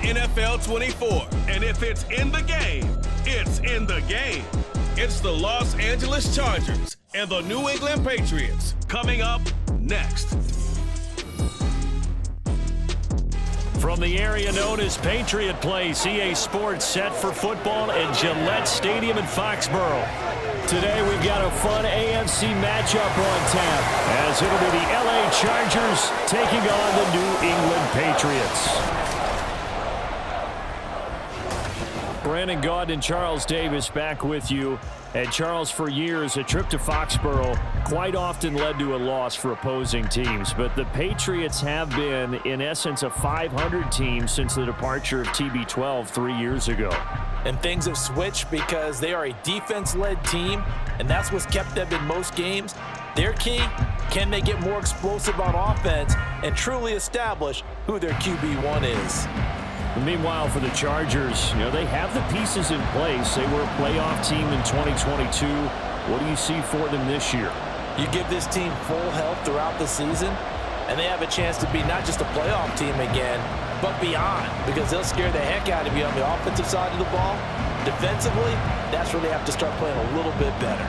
NFL 24. And if it's in the game, it's in the game. It's the Los Angeles Chargers and the New England Patriots. Coming up next. From the area known as Patriot Place, EA Sports set for football at Gillette Stadium in Foxborough. Today we've got a fun AFC matchup on tap, as it'll be the LA Chargers taking on the New England Patriots. Brandon Gaudin and Charles Davis back with you. And Charles, for years, a trip to Foxborough quite often led to a loss for opposing teams. But the Patriots have been, in essence, a 500 team since the departure of TB12 3 years ago. And things have switched because they are a defense-led team, and that's what's kept them in most games. Their key, can they get more explosive on offense and truly establish who their QB1 is? Meanwhile, for the Chargers, they have the pieces in place. They were a playoff team in 2022. What do you see for them this year? You give this team full health throughout the season, and they have a chance to be not just a playoff team again, but beyond, because they'll scare the heck out of you on the offensive side of the ball. Defensively, that's where they have to start playing a little bit better.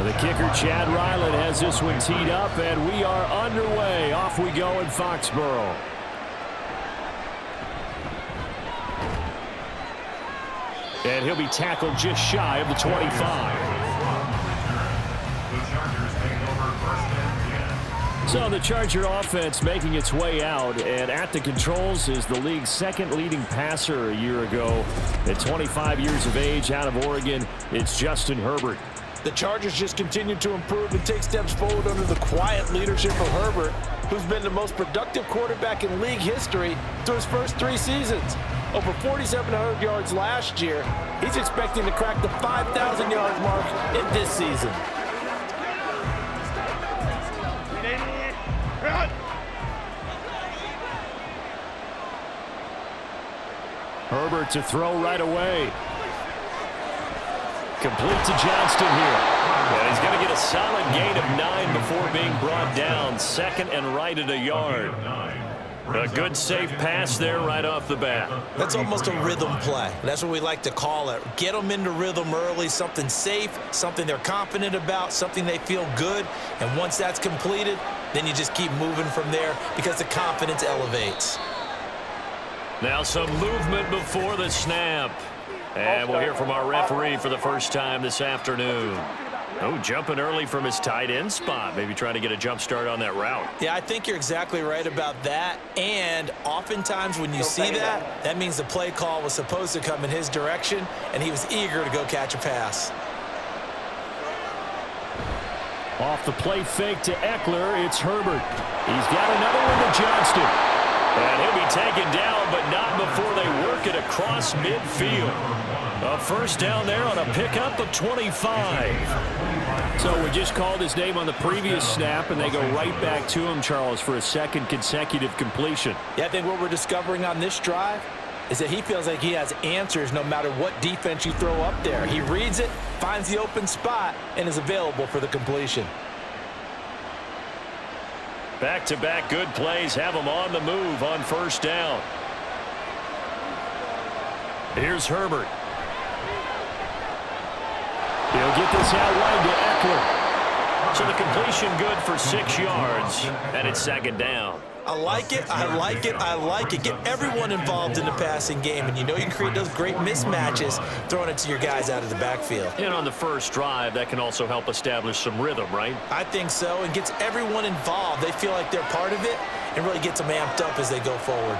The kicker, Chad Ryland, has this one teed up, and we are underway. Off we go in Foxborough. And he'll be tackled just shy of the 25. So the Charger offense making its way out, and at the controls is the league's second leading passer a year ago. At 25 years of age, out of Oregon, it's Justin Herbert. The Chargers just continue to improve and take steps forward under the quiet leadership of Herbert, who's been the most productive quarterback in league history through his first 3 seasons. Over 4,700 yards last year. He's expecting to crack the 5,000 yards mark in this season. Herbert to throw right away. Complete to Johnston here. And he's going to get a solid gain of 9 before being brought down. Second and right at a yard. A good safe pass there right off the bat. That's almost a rhythm play. That's what we like to call it. Get them into rhythm early, something safe, something they're confident about, something they feel good. And once that's completed, then you just keep moving from there because the confidence elevates. Now some movement before the snap. And we'll hear from our referee for the first time this afternoon. Oh, jumping early from his tight end spot. Maybe trying to get a jump start on that route. Yeah, I think you're exactly right about that. And oftentimes when you see that, that means the play call was supposed to come in his direction, and he was eager to go catch a pass. Off the play fake to Eckler, it's Herbert. He's got another one to Johnston. And he'll be taken down, but not before they work it across midfield. A first down there on a pickup of 25. So we just called his name on the previous snap, and they go right back to him, Charles, for a second consecutive completion. Yeah, I think what we're discovering on this drive is that he feels like he has answers no matter what defense you throw up there. He reads it, finds the open spot, and is available for the completion. Back-to-back good plays have him on the move on first down. Here's Herbert. He'll get this out wide to Eckler. So the completion good for 6 yards, and it's second down. I like it, I like it, I like it. Get everyone involved in the passing game, and you know you can create those great mismatches throwing it to your guys out of the backfield. And on the first drive, that can also help establish some rhythm, right? I think so, and gets everyone involved. They feel like they're part of it and really gets them amped up as they go forward.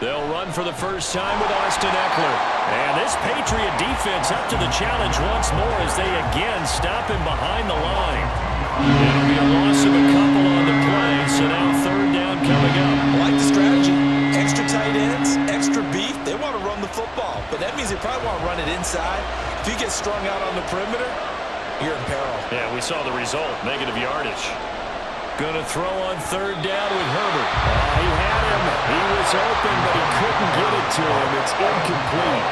They'll run for the first time with Austin Eckler. And this Patriot defense up to the challenge once more as they again stop him behind the line. It'll be a loss of a couple on the play, so now third down coming up. I like the strategy. Extra tight ends, extra beef. They want to run the football, but that means they probably want to run it inside. If you get strung out on the perimeter, you're in peril. Yeah, we saw the result, negative yardage. Going to throw on third down with Herbert. He had him. He was open, but he couldn't get it to him. It's incomplete.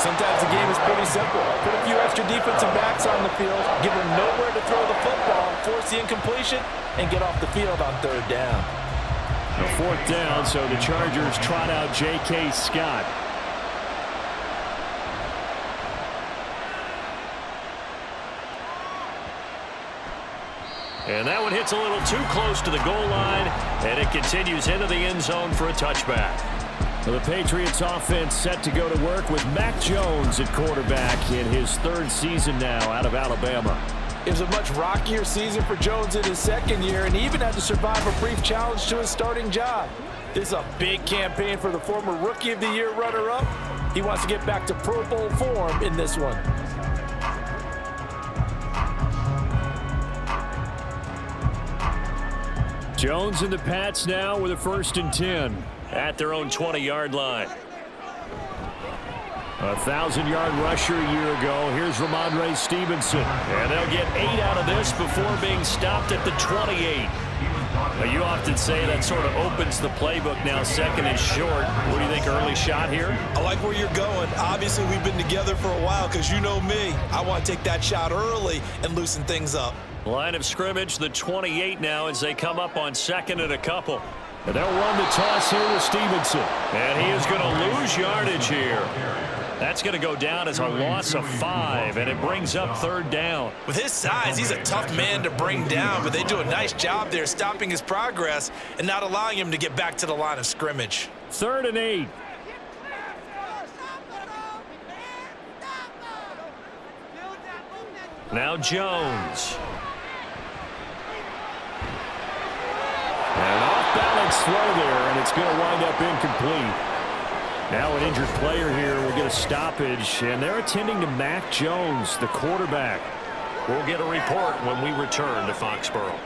Sometimes the game is pretty simple. Put a few extra defensive backs on the field, give them nowhere to throw the football, force the incompletion, and get off the field on third down. A fourth down, so the Chargers trot out J.K. Scott. And that one hits a little too close to the goal line, and it continues into the end zone for a touchback. The Patriots offense set to go to work with Mac Jones at quarterback in his third season now out of Alabama. It was a much rockier season for Jones in his second year, and he even had to survive a brief challenge to his starting job. This is a big campaign for the former Rookie of the Year runner-up. He wants to get back to Pro Bowl form in this one. Jones and the Pats now with a 1st and 10 at their own 20-yard line. A 1,000-yard rusher a year ago. Here's Ramondre Stevenson. And they'll get 8 out of this before being stopped at the 28. Now, you often say that sort of opens the playbook now, 2nd and short. What do you think, early shot here? I like where you're going. Obviously, we've been together for a while because you know me. I want to take that shot early and loosen things up. Line of scrimmage, the 28 now as they come up on 2nd and a couple. And they'll run the toss here with Stevenson. And he is going to lose yardage here. That's going to go down as a loss of 5, and it brings up 3rd down. With his size, he's a tough man to bring down, but they do a nice job there stopping his progress and not allowing him to get back to the line of scrimmage. 3rd and 8. Now Jones. An off-balance throw there, and it's going to wind up incomplete. Now an injured player here will get a stoppage, and they're attending to Mac Jones, the quarterback. We'll get a report when we return to Foxborough.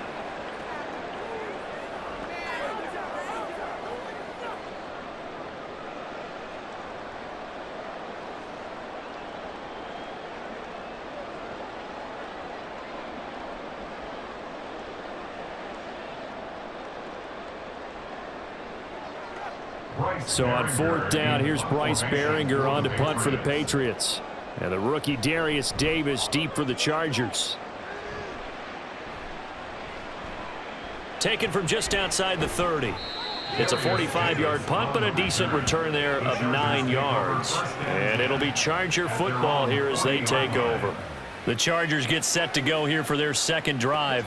So on 4th down, here's Bryce Behringer on to punt for the Patriots. And the rookie Darius Davis deep for the Chargers. Taken from just outside the 30. It's a 45-yard punt, but a decent return there of 9 yards. And it'll be Charger football here as they take over. The Chargers get set to go here for their 2nd drive.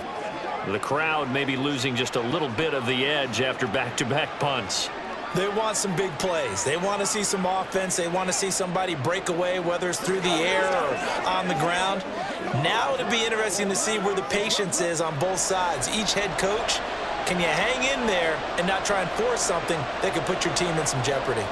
The crowd may be losing just a little bit of the edge after back-to-back punts. They want some big plays. They want to see some offense. They want to see somebody break away, whether it's through the air or on the ground. Now it'll be interesting to see where the patience is on both sides. Each head coach, can you hang in there and not try and force something that could put your team in some jeopardy?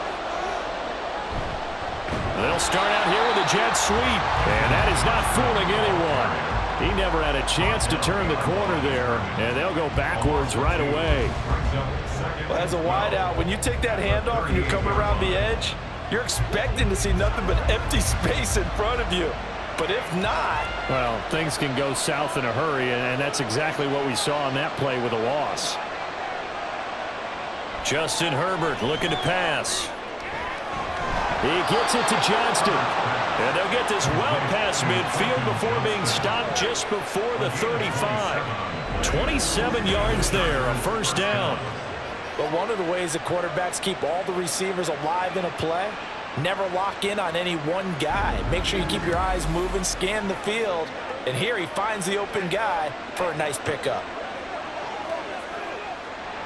They'll start out here with a jet sweep, and that is not fooling anyone. He never had a chance to turn the corner there, and they'll go backwards right away. Well, as a wideout, when you take that handoff and you're coming around the edge, you're expecting to see nothing but empty space in front of you. But if not... Well, things can go south in a hurry, and that's exactly what we saw on that play with a loss. Justin Herbert looking to pass. He gets it to Johnston. And they'll get this well past midfield before being stopped just before the 35. 27 yards there, a 1st down. But one of the ways that quarterbacks keep all the receivers alive in a play, never lock in on any one guy. Make sure you keep your eyes moving, scan the field, and here he finds the open guy for a nice pickup.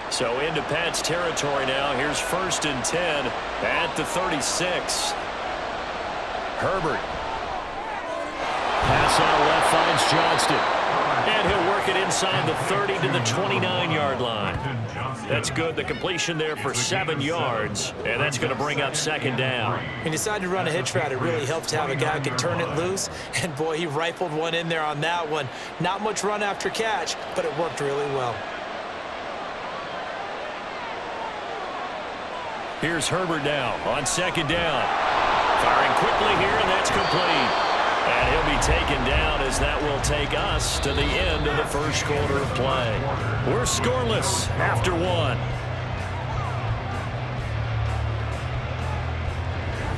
So into Pat's territory now. Here's 1st and 10 at the 36. Herbert. Pass out left finds Johnston. And he'll work it inside the 30 to the 29-yard line. That's good. The completion there for 7 yards. And that's going to bring up 2nd down. When you decide to run a hitch route, it really helps to have a guy who can turn it loose. And, boy, he rifled one in there on that one. Not much run after catch, but it worked really well. Here's Herbert now on 2nd down. Firing quickly here, and that's complete. And he'll be taken down as that will take us to the end of the first quarter of play. We're scoreless after one.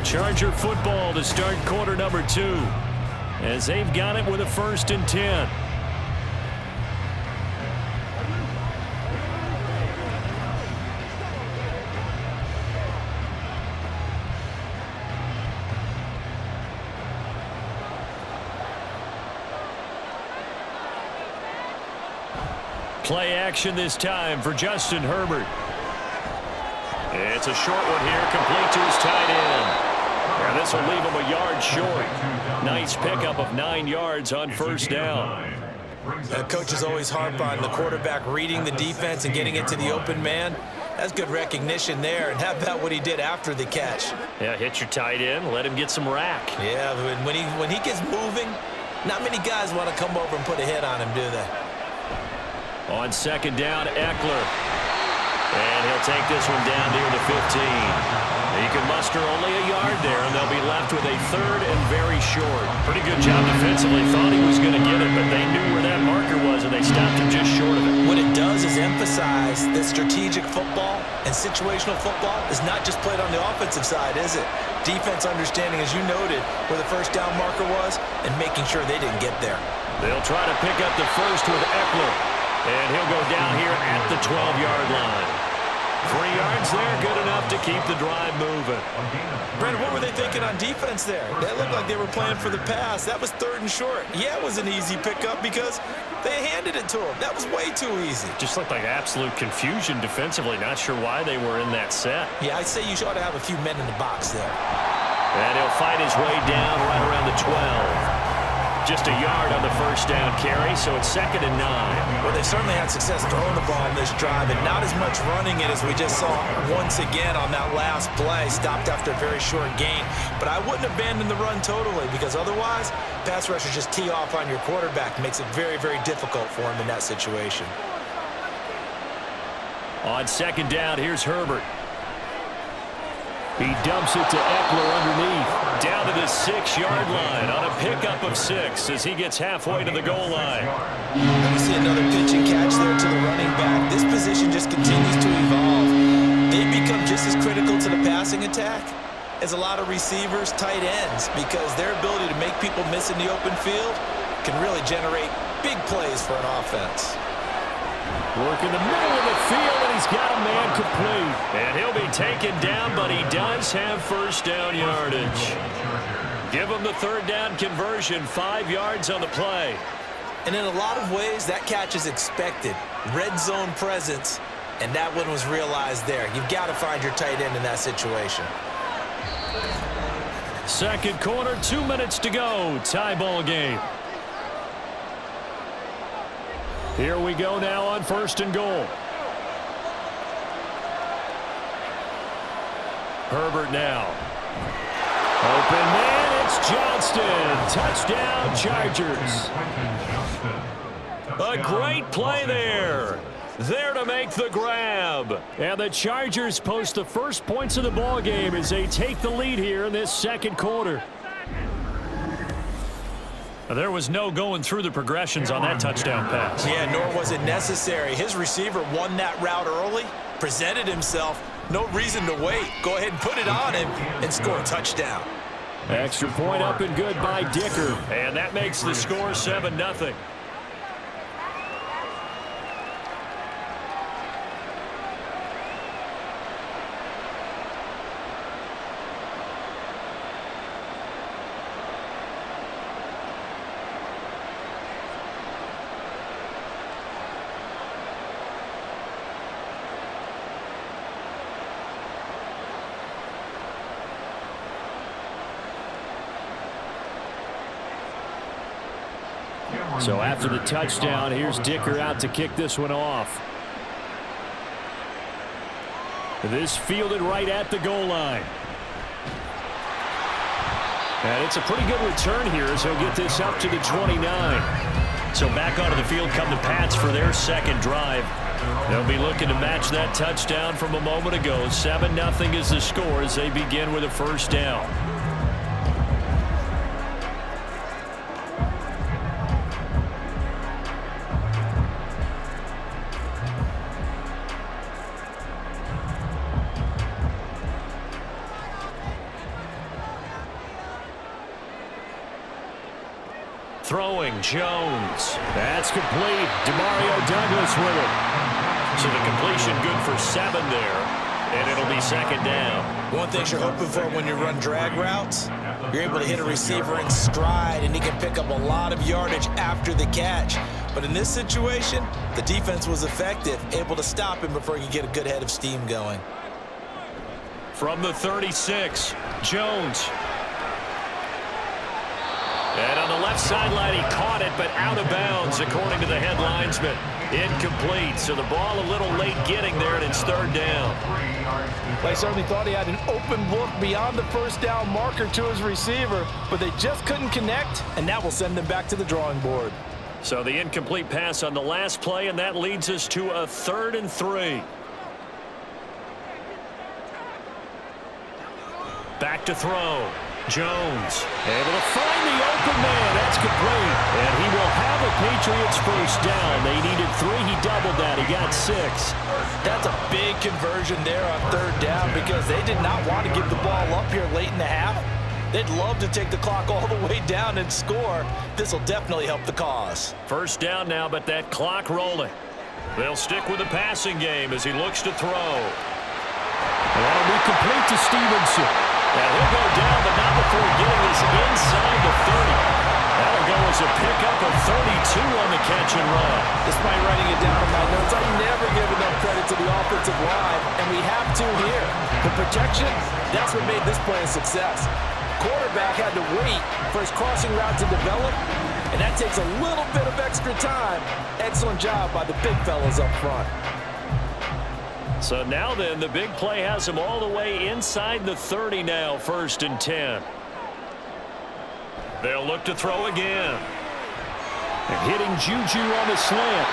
Charger football to start quarter number 2, as they've got it with a 1st and 10. Play action this time for Justin Herbert. It's a short one here, complete to his tight end. And this will leave him a yard short. Nice pickup of 9 yards on 1st down. Coaches always harp on the quarterback reading the defense and getting it to the open man. That's good recognition there. And how about what he did after the catch? Yeah, hit your tight end, let him get some rack. Yeah, when he gets moving, not many guys want to come over and put a hit on him, do they? On 2nd down, Eckler. And he'll take this one down near the 15. He can muster only a yard there, and they'll be left with a 3rd and very short. Pretty good job defensively. Thought he was going to get it, but they knew where that marker was, and they stopped him just short of it. What it does is emphasize that strategic football and situational football is not just played on the offensive side, is it? Defense understanding, as you noted, where the 1st down marker was and making sure they didn't get there. They'll try to pick up the 1st with Eckler, and he'll go down here at the 12-yard line. 3 yards there, good enough to keep the drive moving. Brandon, what were they thinking on defense there? That looked like they were playing for the pass. That was 3rd and short. Yeah, it was an easy pickup because they handed it to him. That was way too easy. Just looked like absolute confusion defensively. Not sure why they were in that set. Yeah, I'd say you ought to have a few men in the box there. And he'll fight his way down right around the 12. Just a yard on the 1st down carry, so it's 2nd and 9. Well, they certainly had success throwing the ball in this drive, and not as much running it as we just saw once again on that last play. Stopped after a very short gain. But I wouldn't abandon the run totally, because otherwise, pass rushers just tee off on your quarterback. Makes it very, very difficult for him in that situation. On 2nd down, here's Herbert. He dumps it to Eckler underneath, down to the 6-yard line on a pickup of 6 as he gets halfway to the goal line. We see another pitch and catch there to the running back. This position just continues to evolve. They become just as critical to the passing attack as a lot of receivers, tight ends, because their ability to make people miss in the open field can really generate big plays for an offense. Work in the middle of the field, and he's got a man complete. And he'll be taken down, but he does have 1st down yardage. Give him the 3rd down conversion, 5 yards on the play. And in a lot of ways, that catch is expected. Red zone presence, and that one was realized there. You've got to find your tight end in that situation. 2nd quarter, 2 minutes to go. Tie ball game. Here we go now on 1st and goal. Herbert now. Open man, it's Johnston. Touchdown, Chargers. A great play there. There to make the grab. And the Chargers post the first points of the ball game as they take the lead here in this 2nd quarter. There was no going through the progressions on that touchdown pass. Yeah, nor was it necessary. His receiver won that route early, presented himself. No reason to wait. Go ahead and put it on him and score a touchdown. Extra point up and good by Dicker. And that makes the score 7-0. So after the touchdown, here's Dicker out to kick this one off. This fielded right at the goal line. And it's a pretty good return here as he'll get this up to the 29. So back onto the field come the Pats for their 2nd drive. They'll be looking to match that touchdown from a moment ago. 7-0 is the score as they begin with a 1st down. Throwing, Jones. That's complete. Demario Douglas with it. So the completion good for 7 there, and it'll be second down. One thing you're hoping for when you run drag routes, you're able to hit a receiver in stride, and he can pick up a lot of yardage after the catch. But in this situation, the defense was effective, able to stop him before he could get a good head of steam going. From the 36, Jones. And on the left sideline, he caught it, but out of bounds, according to the head linesman. Incomplete, so the ball a little late getting there, and it's third down. They certainly thought he had an open look beyond the first down marker to his receiver, but they just couldn't connect, and that will send them back to the drawing board. So the incomplete pass on the last play, and that leads us to a 3rd and 3. Back to throw. Jones able to find the open man. That's complete. And he will have a Patriots first down. They needed 3. He doubled that. He got 6. That's a big conversion there on 3rd down because they did not want to give the ball up here late in the half. They'd love to take the clock all the way down and score. This will definitely help the cause. First down now, but that clock rolling. They'll stick with the passing game as he looks to throw. That'll be complete to Stevenson. And he'll go down, but not before getting this inside the 30. That'll go as a pickup of 32 on the catch and run. Despite writing it down in my notes, I never give enough credit to the offensive line, and we have to here. The protection, that's what made this play a success. Quarterback had to wait for his crossing route to develop, and that takes a little bit of extra time. Excellent job by the big fellas up front. So now then, the big play has him all the way inside the 30 now, 1st and 10. They'll look to throw again. And hitting Juju on the slant.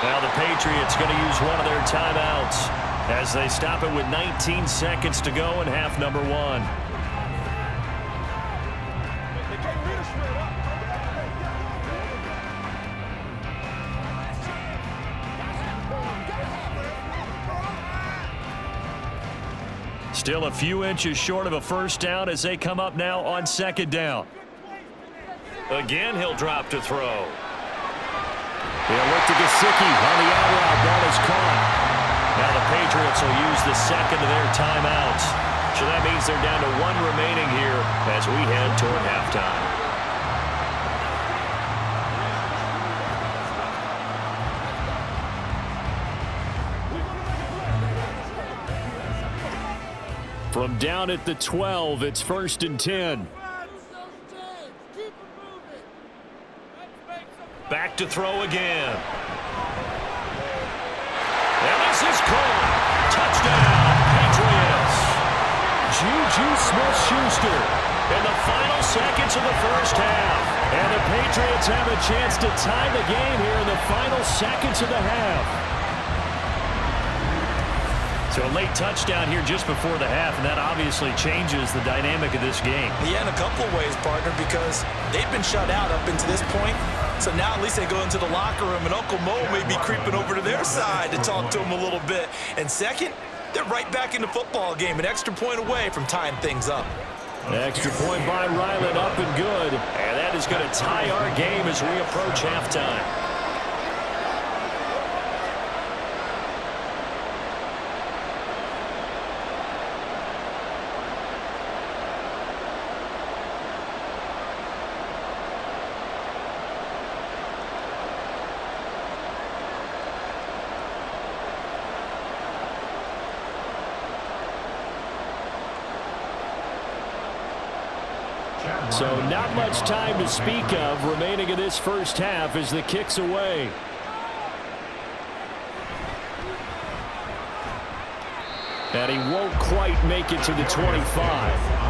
Now the Patriots going to use one of their timeouts as they stop it with 19 seconds to go in half number 1. Still a few inches short of a first down as they come up now on 2nd down. Again, he'll drop to throw. He'll look to Gesicki on the out route. Ball is caught. Now the Patriots will use the second of their timeouts. So that means they're down to 1 remaining here as we head toward halftime. From down at the 12, it's 1st and 10. Back to throw again. And this is caught. Touchdown, Patriots. Juju Smith-Schuster in the final seconds of the first half. And the Patriots have a chance to tie the game here in the final seconds of the half. So a late touchdown here just before the half, and that obviously changes the dynamic of this game. Yeah, in a couple of ways, partner, because they've been shut out up until this point. So now at least they go into the locker room, and Uncle Mo may be creeping over to their side to talk to him a little bit. And second, they're right back in the football game, an extra point away from tying things up. Extra point by Ryland, up and good. And that is going to tie our game as we approach halftime. So not much time to speak of remaining in this first half as the kick's away. And he won't quite make it to the 25.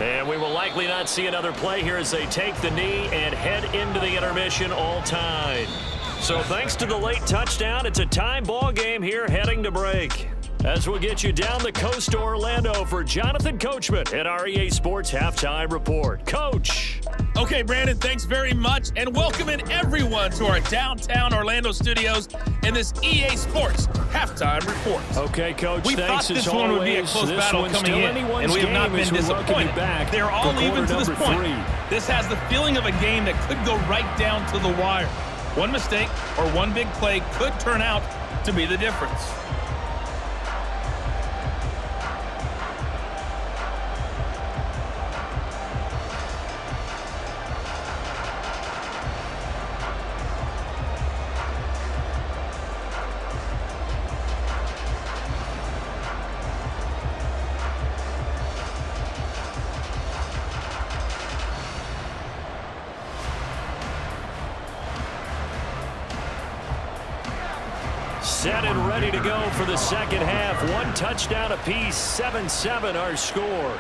And we will likely not see another play here as they take the knee and head into the intermission all tied. So thanks to the late touchdown, it's a tie ball game here heading to break. as we'll get you down the coast to Orlando for Jonathan Coachman at our EA Sports Halftime Report. Coach. Okay, Brandon, thanks very much, and welcome in everyone to our downtown Orlando studios in this EA Sports Halftime Report. Okay, Coach, we thanks thought this as one always. would be a close this battle coming in, and we have not been disappointed. They're all even to this point. This has the feeling of a game that could go right down to the wire. One mistake or one big play could turn out to be the difference. Set and ready to go for the second half. One touchdown apiece, 7-7 our score.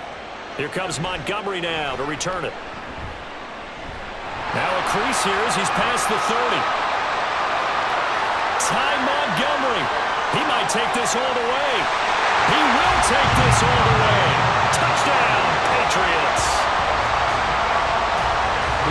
Here comes Montgomery now to return it. Now a crease here as he's past the 30. Ty Montgomery. He might take this all the way. He will take this all the way. Touchdown, Patriots.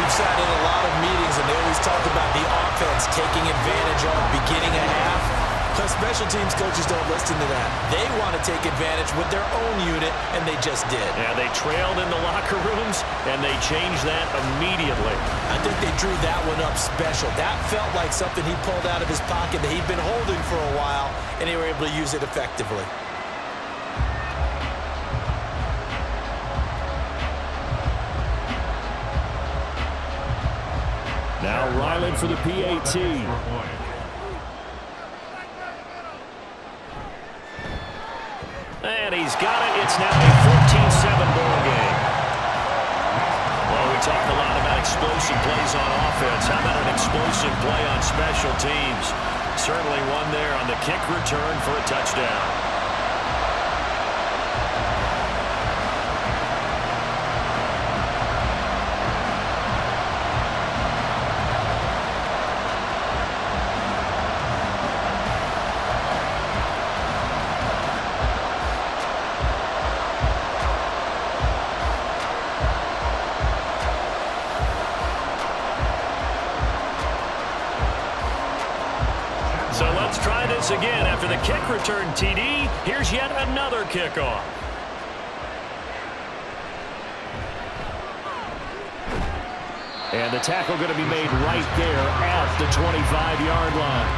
We've sat in a lot of meetings, and they always talk about the offense taking advantage of beginning a half. But special teams coaches don't listen to that. They want to take advantage with their own unit, and they just did. Yeah, they trailed in the locker rooms, and they changed that immediately. I think they drew that one up special. That felt like something he pulled out of his pocket that he'd been holding for a while, and they were able to use it effectively. Now Ryland for the PAT. And he's got it. It's now a 14-7 ball game. Well, we talk a lot about explosive plays on offense. How about an explosive play on special teams? Certainly one there on the kick return for a touchdown. So let's try this again. After the kick return TD, here's yet another kickoff. And the tackle going to be made right there at the 25-yard line.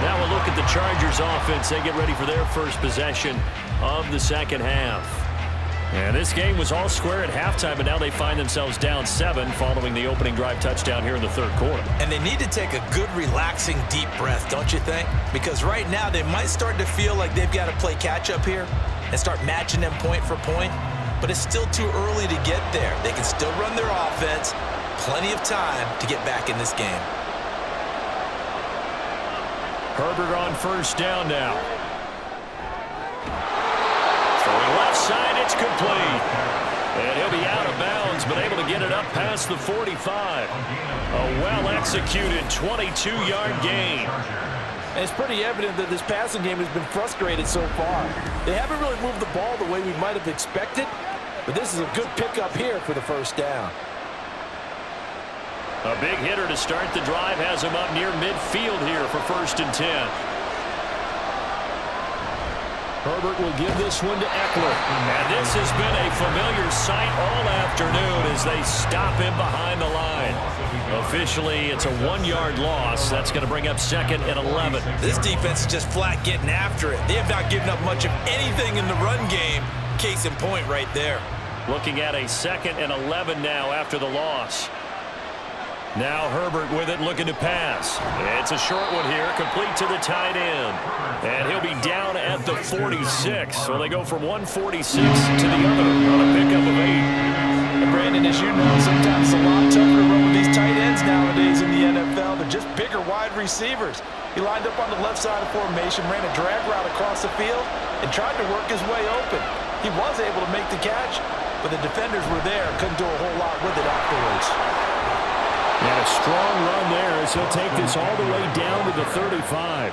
Now we'll look at the Chargers offense. They get ready for their first possession of the second half. And this game was all square at halftime, but now they find themselves down 7 following the opening drive touchdown here in the third quarter. And they need to take a good, relaxing, deep breath, don't you think? Because right now they might start to feel like they've got to play catch-up here and start matching them point for point. But it's still too early to get there. They can still run their offense. Plenty of time to get back in this game. Herbert on first down now. Throwing left side, it's complete. And he'll be out of bounds, but able to get it up past the 45. A well-executed 22-yard gain. And it's pretty evident that this passing game has been frustrated so far. They haven't really moved the ball the way we might have expected, but this is a good pickup here for the first down. A big hitter to start the drive has him up near midfield here for 1st and 10. Herbert will give this one to Eckler. And this has been a familiar sight all afternoon as they stop him behind the line. Officially, it's a 1-yard loss. That's going to bring up 2nd and 11. This defense is just flat getting after it. They have not given up much of anything in the run game. Case in point right there. Looking at a 2nd and 11 now after the loss. Now Herbert with it, looking to pass. It's a short one here, complete to the tight end. And he'll be down at the 46. So they go from 146 to the other on a pickup of 8. And Brandon, as you know, sometimes it's a lot tougher to run with these tight ends nowadays in the NFL. They're just bigger wide receivers. He lined up on the left side of formation, ran a drag route across the field, and tried to work his way open. He was able to make the catch, but the defenders were there, couldn't do a whole lot with it afterwards. And a strong run there as he'll take this all the way down to the 35.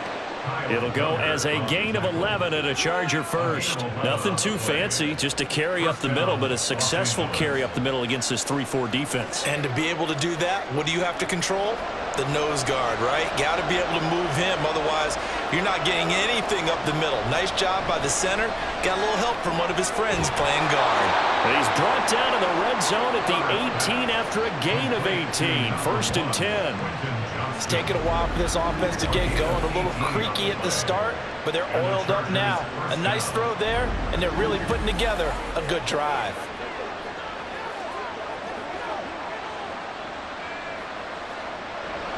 It'll go as a gain of 11 and a Charger first. Nothing too fancy, just a carry up the middle, but a successful carry up the middle against this 3-4 defense. And to be able to do that, what do you have to control? The nose guard, right? Got to be able to move him. Otherwise, you're not getting anything up the middle. Nice job by the center. Got a little help from one of his friends playing guard. And he's brought down in the red zone at the 18 after a gain of 18. 1st and 10. It's taken a while for this offense to get going. A little creaky at the start, but they're oiled up now. A nice throw there, and they're really putting together a good drive.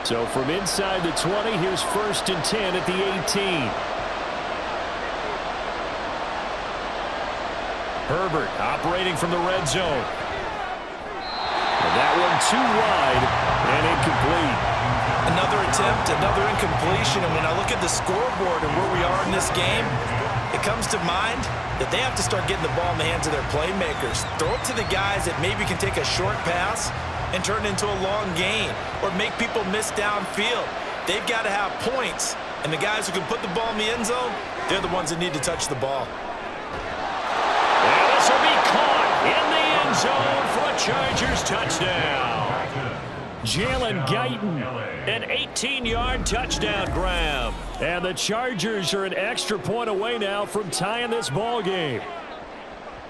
So from inside the 20, here's 1st and 10 at the 18. Herbert operating from the red zone. And that one too wide and incomplete. Another attempt, another incompletion, and when I look at the scoreboard and where we are in this game, it comes to mind that they have to start getting the ball in the hands of their playmakers. Throw it to the guys that maybe can take a short pass and turn it into a long gain or make people miss downfield. They've got to have points, and the guys who can put the ball in the end zone, they're the ones that need to touch the ball. And this will be caught in the end zone for a Chargers touchdown. Jalen Guyton, an 18-yard touchdown grab. And the Chargers are an extra point away now from tying this ball game.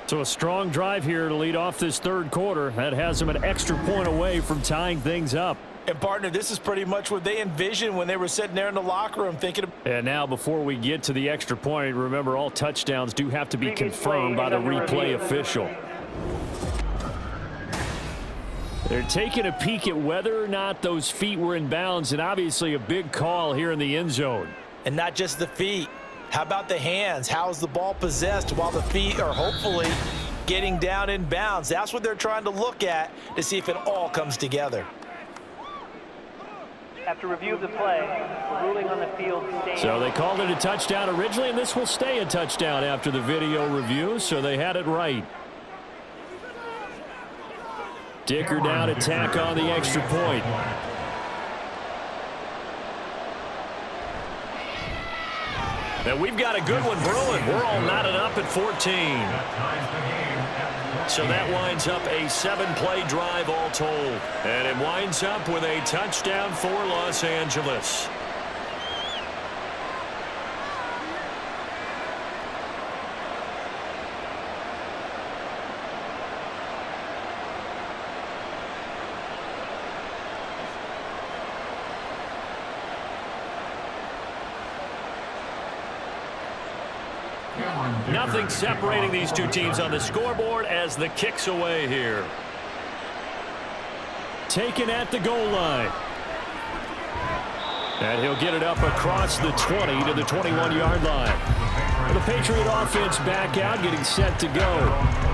So a strong drive here to lead off this third quarter. That has them an extra point away from tying things up. And, partner, this is pretty much what they envisioned when they were sitting there in the locker room thinking of. And now before we get to the extra point, remember all touchdowns do have to be confirmed by the replay official. They're taking a peek at whether or not those feet were in bounds, and obviously a big call here in the end zone. And not just the feet. How about the hands? How's the ball possessed while the feet are hopefully getting down in bounds? That's what they're trying to look at to see if it all comes together. After review of the play, the ruling on the field stands. So they called it a touchdown originally, and this will stay a touchdown after the video review, so they had it right. Dicker down to tack on the extra point. And we've got a good one brewing. We're all knotted up at 14. So that winds up a 7-play drive all told. And it winds up with a touchdown for Los Angeles. Nothing separating these two teams on the scoreboard as the kick's away here. Taken at the goal line. And he'll get it up across the 20 to the 21-yard line. The Patriot offense back out, getting set to go.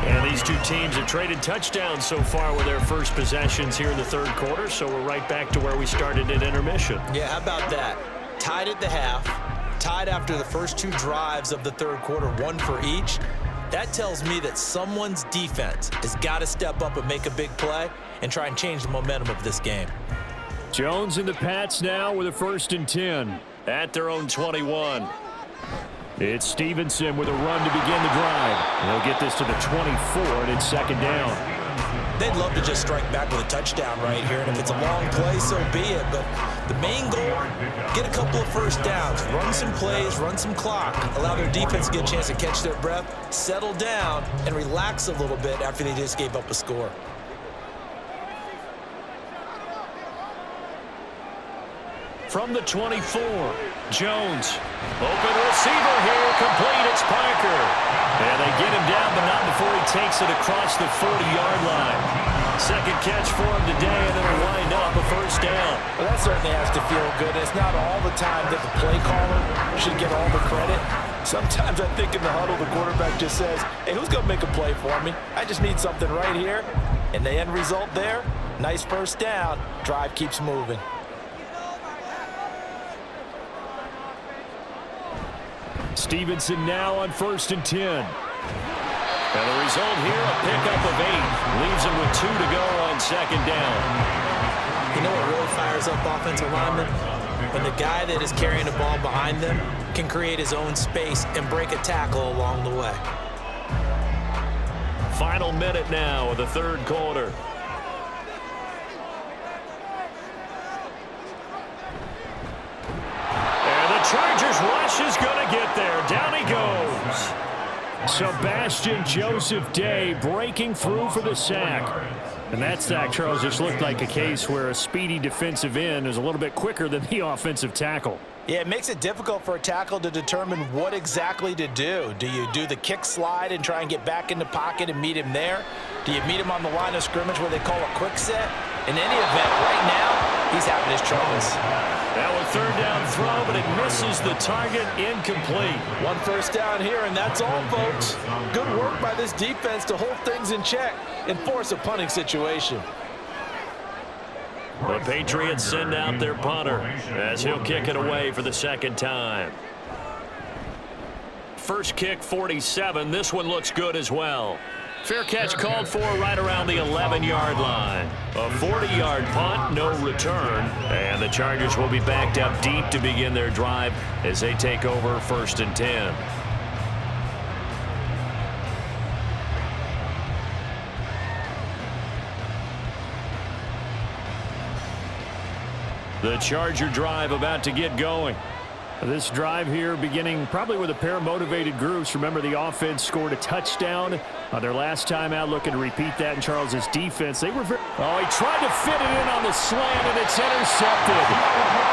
And these two teams have traded touchdowns so far with their first possessions here in the third quarter, so we're right back to where we started at intermission. Yeah, how about that? Tied at the half. Tied after the first two drives of the third quarter, one for each. That tells me that someone's defense has got to step up and make a big play and try and change the momentum of this game. Jones and the Pats now with a 1st and 10 at their own 21. It's Stevenson with a run to begin the drive. And he'll get this to the 24, and it's 2nd down. They'd love to just strike back with a touchdown right here, and if it's a long play, so be it. But the main goal, get a couple of first downs, run some plays, run some clock, allow their defense to get a chance to catch their breath, settle down, and relax a little bit after they just gave up a score. From the 24, Jones. Open receiver here, complete, it's Parker. And they get him down, but not before he takes it across the 40-yard line. Second catch for him today, and then a wind up, a 1st down. Well, that certainly has to feel good. It's not all the time that the play caller should get all the credit. Sometimes I think in the huddle, the quarterback just says, hey, who's going to make a play for me? I just need something right here. And the end result there, nice 1st down. Drive keeps moving. Stevenson now on 1st and 10. And the result here, a pickup of 8. Leaves him with 2 to go on 2nd down. You know what really fires up offensive linemen? when the guy that is carrying the ball behind them can create his own space and break a tackle along the way. Final minute now of the third quarter. And the Chargers rush is going to get there. Down he goes. Sebastian Joseph Day breaking through for the sack. And that sack, Charles, just looked like a case where a speedy defensive end is a little bit quicker than the offensive tackle. Yeah, it makes it difficult for a tackle to determine what exactly to do. Do you do the kick slide and try and get back in the pocket and meet him there? Do you meet him on the line of scrimmage where they call a quick set? In any event, right now, he's having his troubles. Now a third down throw, but it misses the target, incomplete. One first down here, and that's all, folks. Good work by this defense to hold things in check and force a punting situation. The Patriots send out their punter as he'll kick it away for the second time. First kick, 47. This one looks good as well. Fair catch called for right around the 11-yard line. A 40-yard punt, no return. And the Chargers will be backed up deep to begin their drive as they take over 1st and 10. The Charger drive about to get going. This drive here beginning probably with a pair of motivated groups. Remember, the offense scored a touchdown on their last time out, looking to repeat that in Charles's defense. They were he tried to fit it in on the slant, and it's intercepted.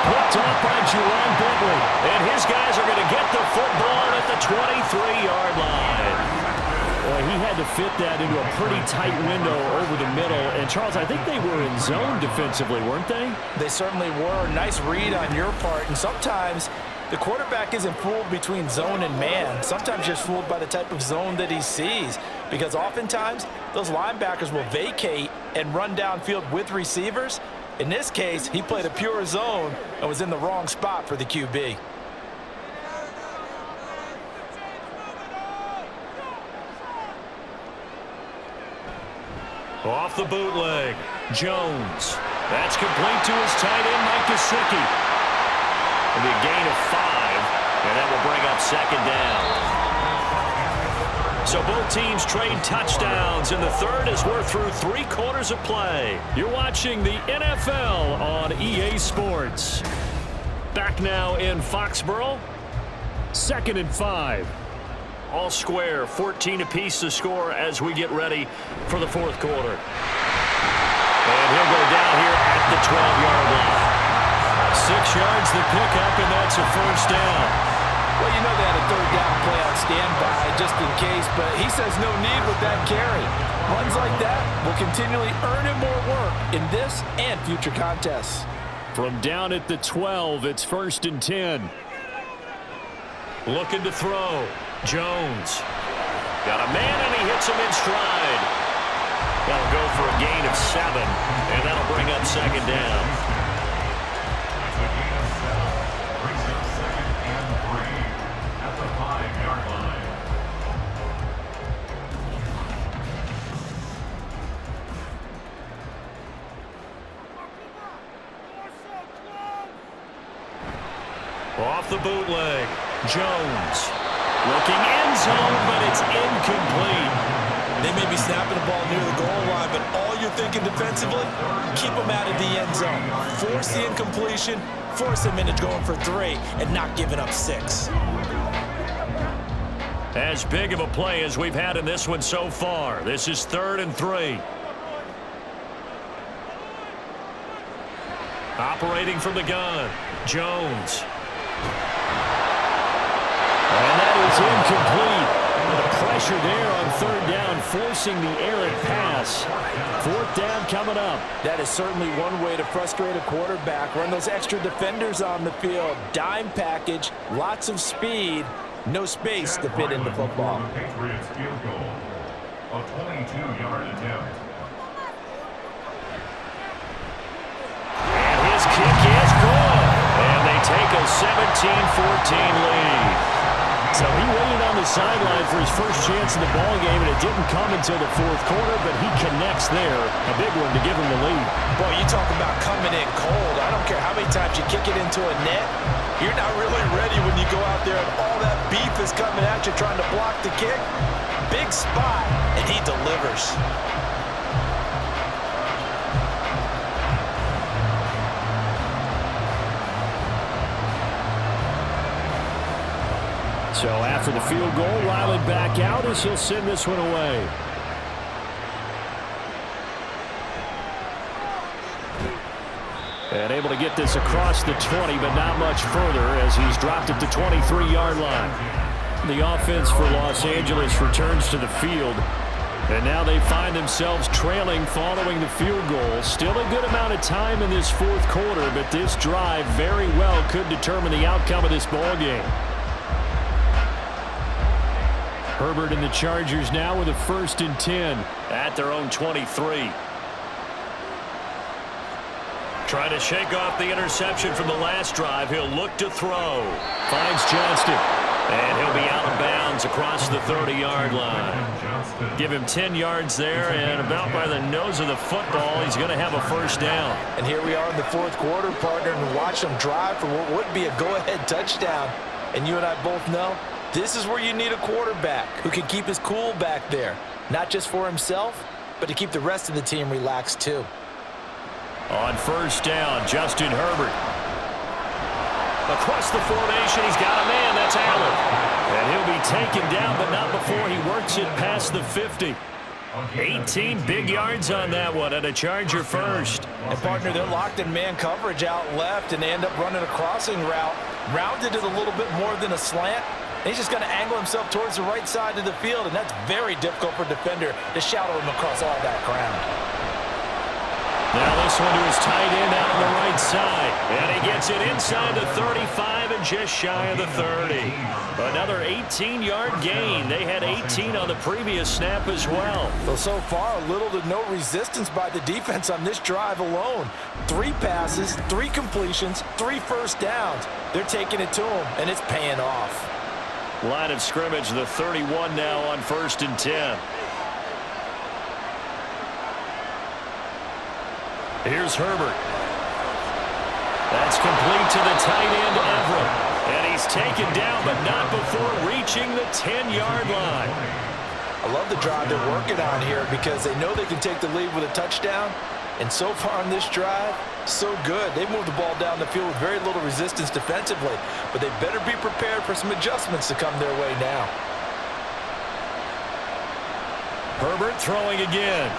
Picked up by Jerome Bentley. And his guys are going to get the football at the 23-yard line. Well, he had to fit that into a pretty tight window over the middle. And, Charles, I think they were in zone defensively, weren't they? They certainly were. Nice read on your part. And sometimes the quarterback isn't fooled between zone and man. Sometimes just fooled by the type of zone that he sees. Because oftentimes, those linebackers will vacate and run downfield with receivers. In this case, he played a pure zone and was in the wrong spot for the QB. Off the bootleg, Jones. That's complete to his tight end, Mike Gesicki. It'll be a gain of 5, and that will bring up second down. So both teams trade touchdowns, and the third as we're through 3 quarters of play. You're watching the NFL on EA Sports. Back now in Foxborough. 2nd and 5. All square, 14 apiece to score as we get ready for the 4th quarter. And he'll go down here at the 12-yard line. 6 yards the pickup, and that's a first down. Well, you know they had a third down play on standby just in case, but he says no need with that carry. Runs like that will continually earn him more work in this and future contests. From down at the 12, it's 1st and 10. Looking to throw. Jones. Got a man, and he hits him in stride. That'll go for a gain of 7, and that'll bring up second down. At the 5-yard line. Off the bootleg, Jones. Looking end zone, but it's incomplete. They may be snapping the ball near the goal line, but all you're thinking defensively, keep them out of the end zone. Force the incompletion, force them into going for 3, and not giving up 6. As big of a play as we've had in this one so far. This is 3rd and 3. Operating from the gun, Jones. And that is incomplete. The pressure there on 3rd down, forcing the errant pass. 4th down coming up. That is certainly one way to frustrate a quarterback. Run those extra defenders on the field. Dime package, lots of speed, no space to fit in the football. Patriots field goal. A 22-yard attempt. And his kick is good. And they take a 17-14 lead. So he waited on the sideline for his first chance in the ballgame, and it didn't come until the fourth quarter, but he connects there. A big one to give him the lead. Boy, you talk about coming in cold. I don't care how many times you kick it into a net. You're not really ready when you go out there and all that beef is coming at you trying to block the kick. Big spot, and he delivers. So after the field goal, Ryland back out as he'll send this one away. And able to get this across the 20, but not much further as he's dropped it to 23-yard line. The offense for Los Angeles returns to the field. And now they find themselves trailing following the field goal. Still a good amount of time in this fourth quarter, but this drive very well could determine the outcome of this ball game. Herbert and the Chargers now with a 1st and 10 at their own 23. Trying to shake off the interception from the last drive. He'll look to throw. Finds Johnston. And he'll be out of bounds across the 30-yard line. Give him 10 yards there, and about by the nose of the football, he's going to have a 1st down. And here we are in the fourth quarter, partner, and watch them drive for what would be a go-ahead touchdown. And you and I both know this is where you need a quarterback who can keep his cool back there, not just for himself, but to keep the rest of the team relaxed too. On 1st down, Justin Herbert. Across the formation, he's got a man. That's Allen. And he'll be taken down, but not before he works it past the 50. 18 big yards on that one, and a Charger 1st. And, partner, they're locked in man coverage out left, and they end up running a crossing route. Rounded it a little bit more than a slant. He's just going to angle himself towards the right side of the field, and that's very difficult for a defender to shadow him across all that ground. Now this one to his tight end out on the right side. And he gets it inside the 35 and just shy of the 30. Another 18-yard gain. They had 18 on the previous snap as well. Well, so far, little to no resistance by the defense on this drive alone. 3 passes, 3 completions, 3 1st downs. They're taking it to him, and it's paying off. Line of scrimmage, the 31 now on 1st and 10. Here's Herbert. That's complete to the tight end, Everett. And he's taken down, but not before reaching the 10-yard line. I love the drive they're working on here because they know they can take the lead with a touchdown. And so far on this drive, so good. They moved the ball down the field with very little resistance defensively. But they better be prepared for some adjustments to come their way now. Herbert throwing again.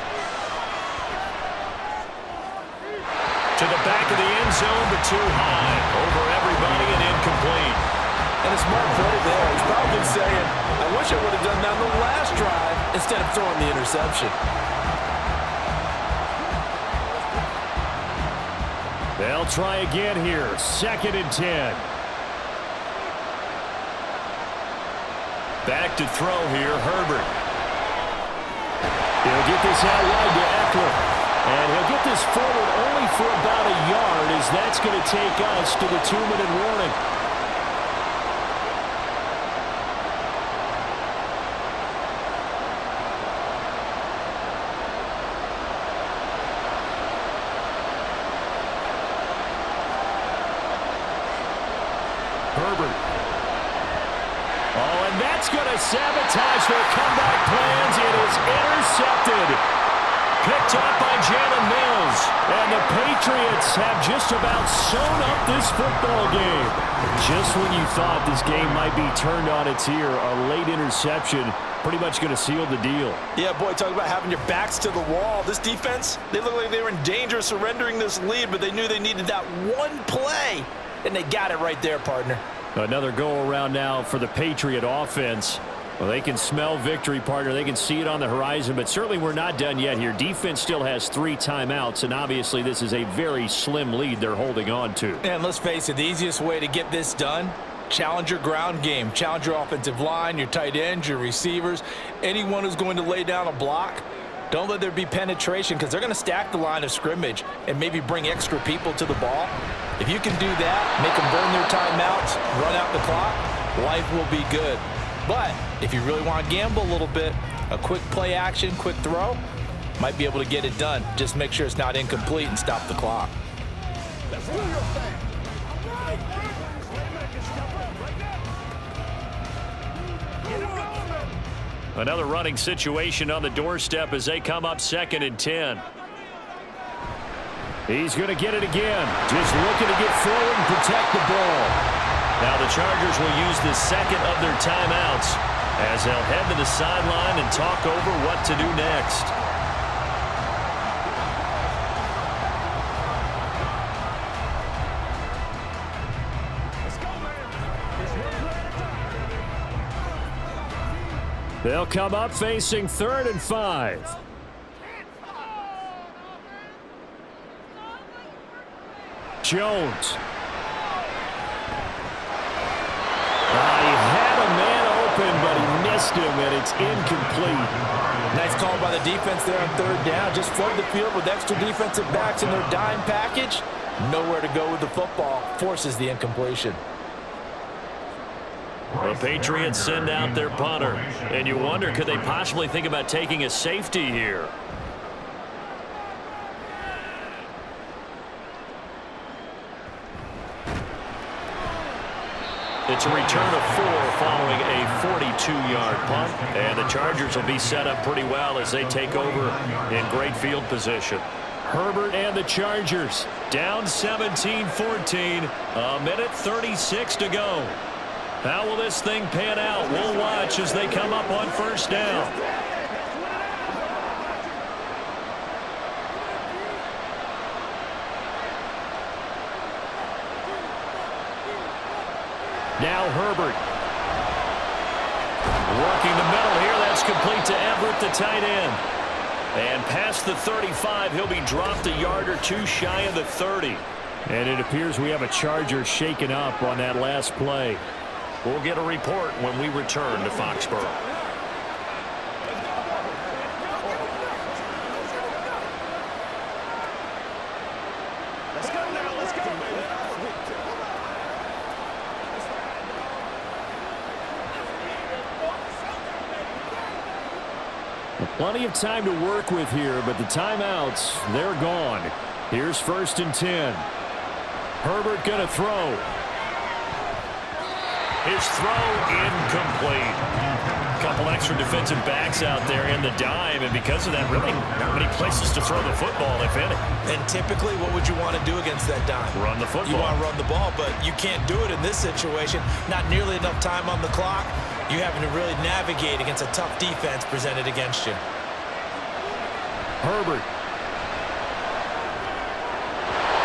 To the back of the end zone, but too high. Over everybody and incomplete. And a smart play there. He's probably saying, I wish I would have done that on the last drive instead of throwing the interception. They'll try again here. 2nd and 10. Back to throw here, Herbert. He'll get this out wide to Eckler. And he'll get this forward only for about a yard, as that's going to take us to the 2-minute warning. Herbert. Oh, and that's going to sabotage their comeback plans. It is intercepted. Picked up by Jalen Mills. And the Patriots have just about sewn up this football game. Just when you thought this game might be turned on its ear, a late interception pretty much going to seal the deal. Yeah, boy, talk about having your backs to the wall. This defense, they look like they were in danger of surrendering this lead, but they knew they needed that one play. And they got it right there, partner. Another go-around now for the Patriot offense. Well, they can smell victory, partner. They can see it on the horizon, but certainly we're not done yet here. Defense still has 3 timeouts, and obviously this is a very slim lead they're holding on to. And let's face it, the easiest way to get this done, challenge your ground game. Challenge your offensive line, your tight ends, your receivers, anyone who's going to lay down a block. Don't let there be penetration because they're going to stack the line of scrimmage and maybe bring extra people to the ball. If you can do that, make them burn their timeouts, run out the clock, life will be good. But if you really want to gamble a little bit, a quick play action, quick throw, might be able to get it done. Just make sure it's not incomplete and stop the clock. Another running situation on the doorstep as they come up 2nd and 10. He's going to get it again. Just looking to get forward and protect the ball. Now the Chargers will use the second of their timeouts as they'll head to the sideline and talk over what to do next. They'll come up facing 3rd and 5. Jones. He had a man open, but he missed him, and it's incomplete. Nice call by the defense there on 3rd down. Just flood the field with extra defensive backs in their dime package. Nowhere to go with the football. Forces the incompletion. The Patriots send out their punter, and you wonder, could they possibly think about taking a safety here? It's a return of 4 following a 42-yard punt, and the Chargers will be set up pretty well as they take over in great field position. Herbert and the Chargers down 17-14, a minute 36 to go. How will this thing pan out? We'll watch as they come up on 1st down. Now Herbert. Working the middle here. That's complete to Everett, the tight end. And past the 35, he'll be dropped a yard or two shy of the 30. And it appears we have a Charger shaken up on that last play. We'll get a report when we return to Foxborough. Let's go now. Let's go. Plenty of time to work with here, but the timeouts, they're gone. Here's 1st and 10. Herbert going to throw. His throw incomplete. A couple extra defensive backs out there in the dime, and because of that, really not many places to throw the football, if any. And typically, what would you want to do against that dime? Run the football. You want to run the ball, but you can't do it in this situation. Not nearly enough time on the clock. You having to really navigate against a tough defense presented against you. Herbert.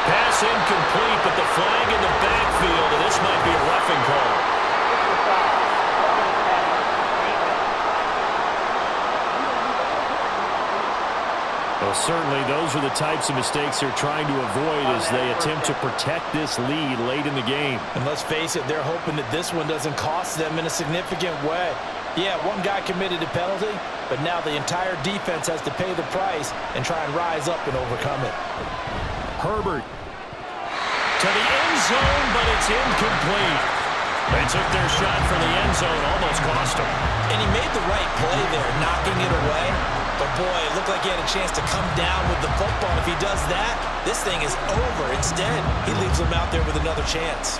Pass incomplete, but the flag in the backfield, and this might be a roughing call. Well, certainly those are the types of mistakes they're trying to avoid as they attempt to protect this lead late in the game. And let's face it, they're hoping that this one doesn't cost them in a significant way. Yeah, one guy committed a penalty, but now the entire defense has to pay the price and try and rise up and overcome it. Herbert to the end zone, but it's incomplete. They took their shot from the end zone, almost cost him. And he made the right play there, knocking it away. But boy, it looked like he had a chance to come down with the football. If he does that, this thing is over. Instead, he leaves him out there with another chance.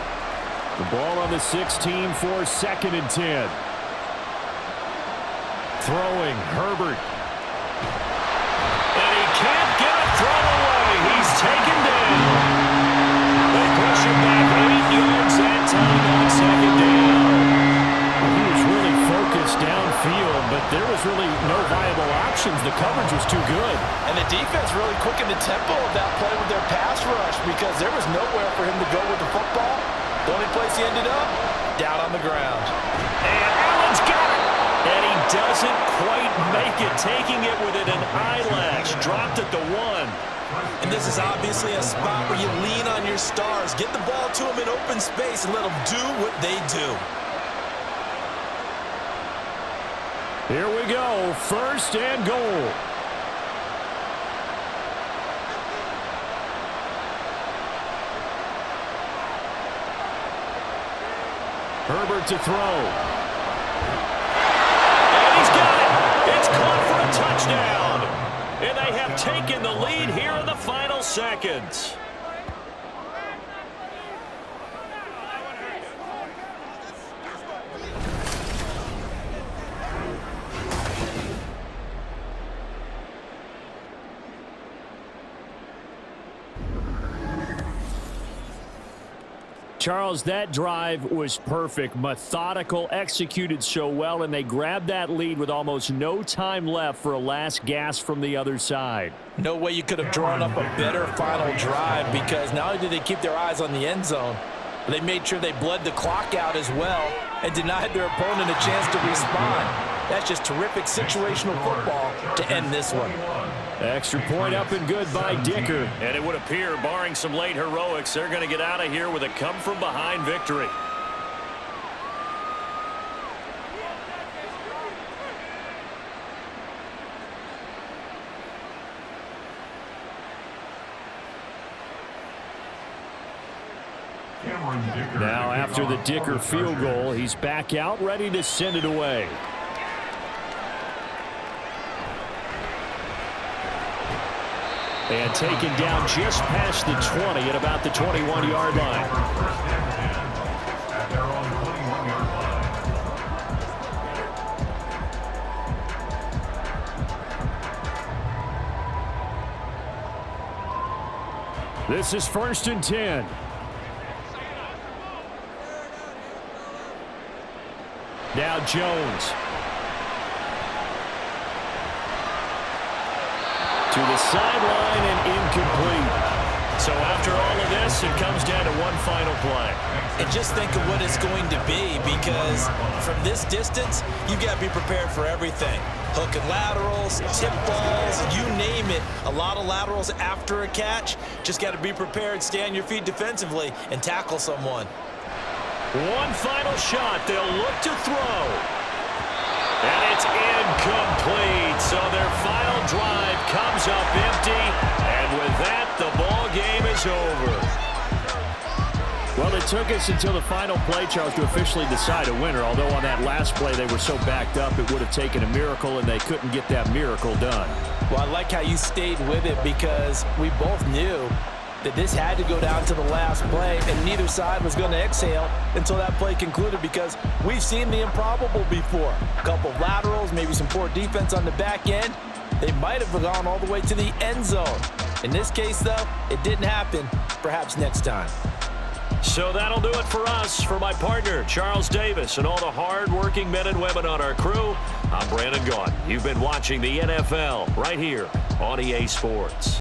The ball on the 16 for 2nd and 10. Throwing, Herbert. And he can't get a throw away. He's taken down. They push him back 8 yards that time on 2nd down. He was really focused downfield, but there was really no viable options. The coverage was too good. And the defense really quickened the tempo of that play with their pass rush because there was nowhere for him to go with the football. The only place he ended up, down on the ground. And Allen's got it. And he doesn't quite make it, taking it within an eyelash. Dropped at the 1. And this is obviously a spot where you lean on your stars. Get the ball to them in open space and let them do what they do. Here we go, 1st and goal. Herbert to throw. And he's got it. It's caught for a touchdown. And they have taken the lead here in the final seconds. Charles, that drive was perfect, methodical, executed so well, and they grabbed that lead with almost no time left for a last gasp from the other side. No way you could have drawn up a better final drive, because not only did they keep their eyes on the end zone, they made sure they bled the clock out as well and denied their opponent a chance to respond. That's just terrific situational football to end this one. Extra point up and good by Dicker. And it would appear, barring some late heroics, they're going to get out of here with a come-from-behind victory. Now, after the Dicker field goal, he's back out, ready to send it away. And taken down just past the 20 at about the 21-yard line. This is 1st and 10. Now Jones. To the sideline and incomplete. So after all of this, it comes down to one final play. And just think of what it's going to be, because from this distance, you've got to be prepared for everything. Hook and laterals, tip balls, you name it. A lot of laterals after a catch. Just got to be prepared, stay on your feet defensively, and tackle someone. One final shot. They'll look to throw. And it's incomplete. So their final drive comes up empty. And with that, the ball game is over. Well, it took us until the final play, Charles, to officially decide a winner. Although on that last play they were so backed up, it would have taken a miracle, and they couldn't get that miracle done. Well, I like how you stayed with it, because we both knew that this had to go down to the last play, and neither side was going to exhale until that play concluded, because we've seen the improbable before. A couple of laterals, maybe some poor defense on the back end. They might have gone all the way to the end zone. In this case, though, it didn't happen. Perhaps next time. So that'll do it for us. For my partner, Charles Davis, and all the hard-working men and women on our crew, I'm Brandon Gaudin. You've been watching the NFL right here on EA Sports.